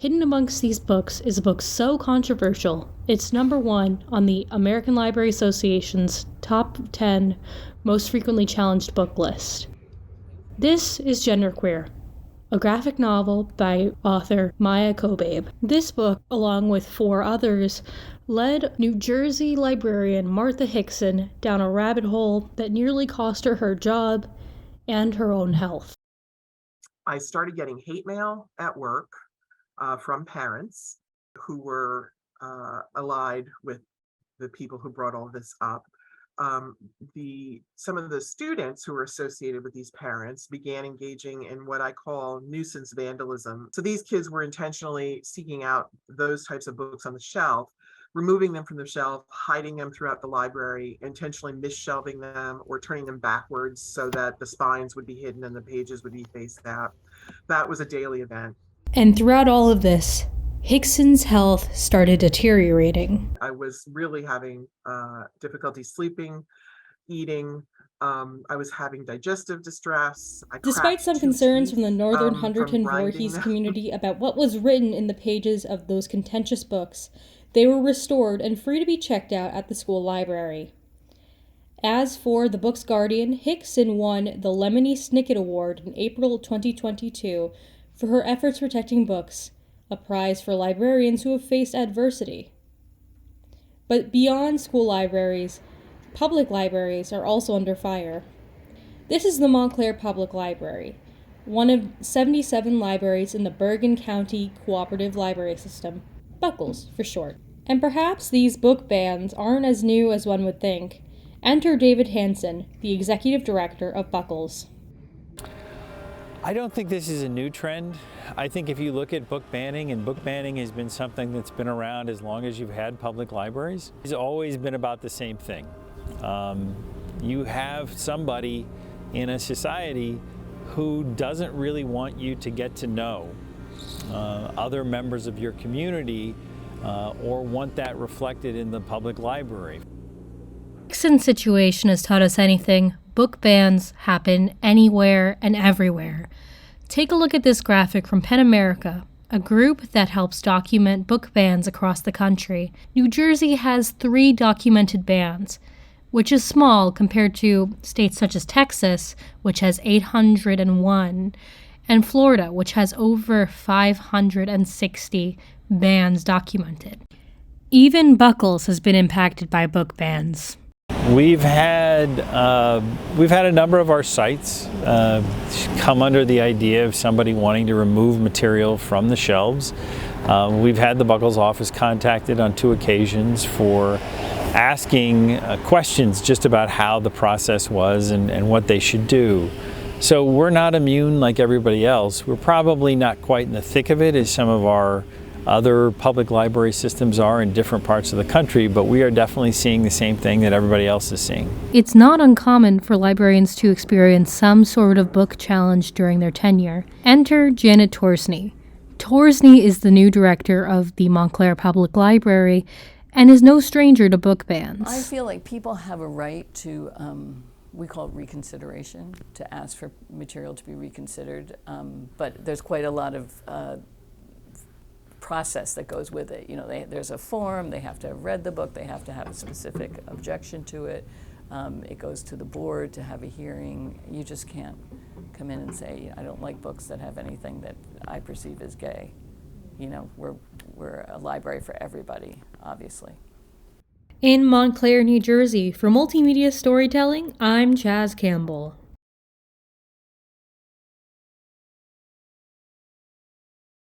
Hidden amongst these books is a book so controversial, it's number 1 on the American Library Association's top 10 most frequently challenged book list. This is Genderqueer, a graphic novel by author Maya Kobabe. This book, along with 4 others, led New Jersey librarian Martha Hickson down a rabbit hole that nearly cost her her job and her own health. I started getting hate mail at work from parents who were allied with the people who brought all this up. Some of the students who were associated with these parents began engaging in what I call nuisance vandalism. So these kids were intentionally seeking out those types of books on the shelf, removing them from the shelf, hiding them throughout the library, intentionally misshelving them or turning them backwards so that the spines would be hidden and the pages would be faced out. That was a daily event. And throughout all of this, Hickson's health started deteriorating. I was really having difficulty sleeping, eating. I was having digestive distress. Despite some concerns from the Northern Hunterdon Voorhees community about what was written in the pages of those contentious books, they were restored and free to be checked out at the school library. As for the book's guardian, Hickson won the Lemony Snicket Award in April 2022 for her efforts protecting books, a prize for librarians who have faced adversity. But beyond school libraries, public libraries are also under fire. This is the Montclair Public Library, one of 77 libraries in the Bergen County Cooperative Library System, Buckles for short. And perhaps these book bans aren't as new as one would think. Enter David Hansen, the executive director of Buckles. I don't think this is a new trend. I think if you look at book banning, and book banning has been something that's been around as long as you've had public libraries, it's always been about the same thing. You have somebody in a society who doesn't really want you to get to know other members of your community or want that reflected in the public library. Hickson's situation has taught us anything. Book bans happen anywhere and everywhere. Take a look at this graphic from PEN America, a group that helps document book bans across the country. New Jersey has 3 documented bans, which is small compared to states such as Texas, which has 801, and Florida, which has over 560 bans documented. Even Buckles has been impacted by book bans. We've had a number of our sites come under the idea of somebody wanting to remove material from the shelves. We've had the Buckles office contacted on 2 occasions for asking questions just about how the process was and what they should do. So we're not immune like everybody else. We're probably not quite in the thick of it as some of our other public library systems are in different parts of the country, but we are definitely seeing the same thing that everybody else is seeing. It's not uncommon for librarians to experience some sort of book challenge during their tenure. Enter Janet Torsney. Torsney is the new director of the Montclair Public Library and is no stranger to book bans. I feel like people have a right to, we call it reconsideration, to ask for material to be reconsidered, but there's quite a lot of process that goes with it. You know, there's a form, they have to have read the book, they have to have a specific objection to it. It goes to the board to have a hearing. You just can't come in and say, I don't like books that have anything that I perceive as gay. You know, we're a library for everybody, obviously. In Montclair, New Jersey, for Multimedia Storytelling, I'm Chaz Campbell.